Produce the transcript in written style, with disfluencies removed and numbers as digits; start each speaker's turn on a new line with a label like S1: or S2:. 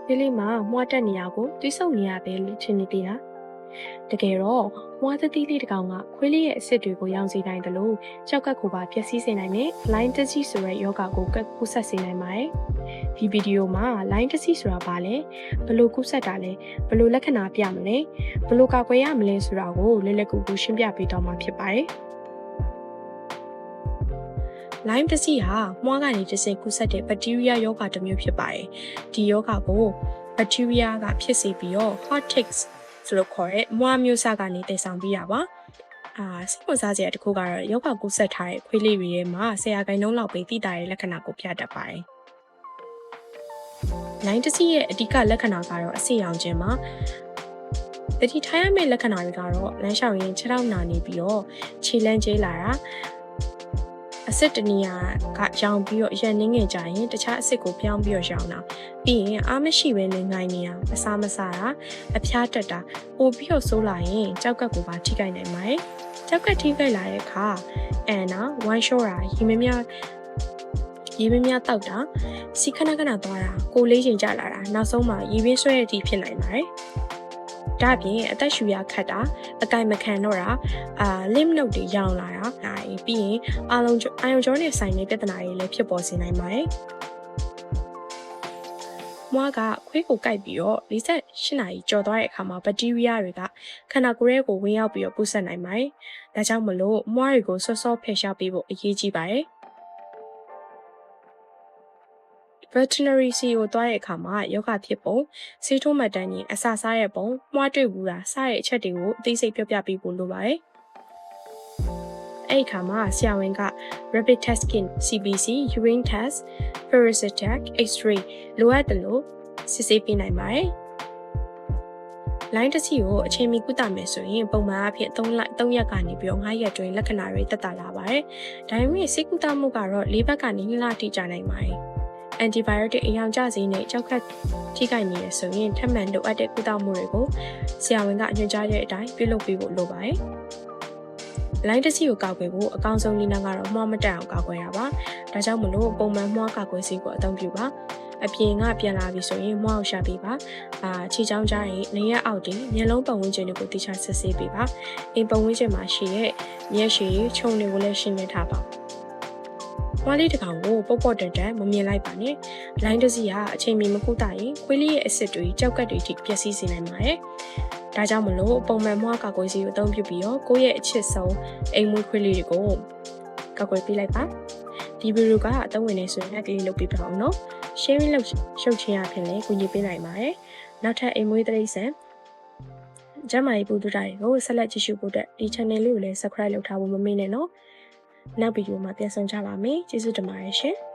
S1: ဒီလေးမှာမွားတက်နေရကိုတွေးဆုံနေရပဲလို့ထင်နေသေးတာတကယ်တော့မွားသတိလေးတစ်ကောင်ကခွေးလေးရဲ့အစ်စ်တွေကိုရောင်စေနိုင်တယ်လို့ကြောက်ကက်ကိုပါပျက်စီးစေနိုင်တဲ့ line disease ဆိုတဲ့ယောဂကိုကူးစက်စေနိုင်ပါတယ်ဒီဗီဒီယိုမှာ line disease ဆိုတာဘာလဲဘယ်လိုကူးစက်တာလဲဘယ်လိုလက္ခဏာပြမလဲဘယ်လိုကာကွယ်ရမလဲဆိုတာကိုလက်လက်ကူကူရှင်းပြပေးတော့မှာဖြစ်ပါတယ်Lyme disease ဟာမွှားကနေတစ်ဆင့်ကူးစက်တဲ့ဘက်တီးရီးယားရောဂါတစ်မျိုးဖြစ်ပါတယ်။ဒီရောဂါကိုဘက်တီးရီးယားကဖြစ်စေပြီးတော့ hot ticks ဆိုလို့ခေါ်တဲ့မွှားမျိုးစားကနေတည်ဆောင်ပြီးတာပါ။စိတ်ဝင်စားစရာတစ်ခုကတော့ရောဂါကူးစက်ထားတဲ့ခွေးလေးတွေထဲမှာ10%လောက်ပဲသိတာရဲ့လက္ခဏာကိုပြတတ်ပါတယ်။ Lyme disease ရဲ့အဓိကလက္ခဏာကတော့အဆိပ်ရောင်ခြင်းပါ။တတိထားရမယ့်လက္ခဏာတွေကတော့လမ်းလျှောက်ရင်းခြေထောက်နာနေပြီးတော့ခြေလမ်းကျေးလာတာအစစ်တနီယာကရောင်ပြီးတော့ရန်နှင်းငယ်ကြရင်တခြားအစစ်ကိုပြောင်းပြီးတော့ရောင်တာပြီးရင်အားမရှိဘဲနဲ့ငိုင်းနေတာအစားမစားတာအဖျားတက်တာပိုပြီးတော့ဆိုးလာရင်ကြောက်ကက်ကိုပါထိခိုက်နိုင်ပါတယ်ကြောက်ကက်ထိခိုက်လာတဲ့အခါအန်နာဝိုင်းလျှော့တာရေမများတောက်တာစီခဏခဏသွားတာကိုလေးရင်ကျလာတာနောက်ဆုံးမှာရေပင်းဆွဲရတဲ့အထိဖြစ်နိုင်ပါတယ်ဒါပြင်အသက်ရှူရခတ်တာအကင်မခံတော့တာlymph node တွေရောင်လာတာပြီးရင်အာယုံကြောနဲ့ဆိုင်တဲ့ပြဿနာတွေလည်းဖြစ်ပေါ်စေနိုင်ပါတယ်။မွှားကခွေးကိုကိုက်ပြီးတော့48နာရီကျော်သွားတဲ့အခါမှာဘက်တီးရီးယားတွေကခန္ဓာကိုယ်ရဲ့ကိုဝင်ရောက်ပြီးတော့ကူးစက်နိုင်ပါတယ်။ဒါကြောင့်မလို့မွှားတွေကိုစောစောဖယ်ရှားပေးဖို့အရေးကြီးပါတယ်။ veterinary စီကိုသွားတဲ့အခါမှာယောဂဖြစ်ပုံဆေးထိုးမှတ်တမ်းကြီးအစာစားရဲ့ပုံမွှားတွေ့ဘူးလားစတဲ့အချက်တွေကိုအသေးစိတ်ပြောပြပေးဖို့လိုပါတယ်။အဲ့ဒီအခါမှာဆရာဝန်က rapid test kit CBC urine test parasitic x-ray လိုအပ်တယ်လို့စစ်ဆေးပေးနိုင်ပါတယ်။ Lyme disease ကိုအချိန်မီကုသမယ်ဆိုရင်ပုံမှန်အဖြစ်3ရက်ကနေပြီးတော့5ရက်တွင်လက္ခဏာတွေတက်တာလာပါတယ်။ဒါပေမဲ့ဆေးကုသမှုကတော့4ပတ်ကနေ2လထိကြာနိုင်ပါတယ်။ antibiotic အရောင်ကျစေးနဲ့ကြောက်ကက်ထိခိုက်နေရဆိုရင်ထပ်မံလိုအပ်တဲ့ကုသမှုတွေကိုဆရာဝန်ကညွှန်ကြားတဲ့အတိုင်းပြုလုပ်ပေးဖို့လိုပါတယ်။ Lyme disease ကိုကာကွယ်ဖို့အကောင်းဆုံးနည်းလမ်းကတော့မွှားမတက်အောင်ကာကွယ်တာပါ။ဒါကြောင့်မလို့ပုံမှန်မွှားကာကွယ်ဆေးကိုအသုံးပြုပါ။အပြင်ကပြန်လာပြီဆိုရင်မွှားအောင်ရှာပေးပါ။ခြေချောင်းကြားရင်နေရက်အောက်တင်မျက်လုံးပတ်ဝန်းကျင်တွေကိုတိကျဆက်ဆေးပေးပါ။အိမ်ပတ်ဝန်းကျင်မှာရှိတဲ့မျက်ရှည်ခြုံတွေကိုလည်းရှင်းလင်းထားပါ။မွှားလေးတစ်ကောင်ကိုပေါ့တန်မမြင်လိုက်ပါနဲ့။ Lyme disease ကအချိန်မီမကုသရင်ခွေးလေးရဲ့အစစ်တွေကြောက်ကက်တွေထိပျက်စီးစေနိုင်ပါတယ်။ဒါကြောင့်မလို့ပုံမှန်မွှားကာကွယ်ဆေးကိုအသုံးပြုပြီးတော့ကိုယ့်ရဲ့အချစ်ဆုံးအိမ်မွေးခွေးလေးတွေကိုကာကွယ်ပေးလိုက်ပါ။ဒီဗီဒီယိုကအသုံးဝင်နေဆိုရင်အကလေးလုပ်ပေးပါအောင်နော်။ sharing လုပ်ရှုပ်ချင်းရဖြစ်လေကူညီပေးနိုင်ပါတယ်။နောက်ထပ်အိမ်မွေးတိရစ္ဆာန်ကျမကြီးပူတူတာတွေကိုဆက်လက်ကြည့်ရှုဖို့အတွက်ဒီ channel လေးကိုလည်း subscribe လုပ်ထားဖို့မမေ့နဲ့နော်။နောက်ဗီဒီယိုမှာပြန်ဆောင်ကြပါမယ်ကျေးဇူးတင်ပါတယ်ရှင်။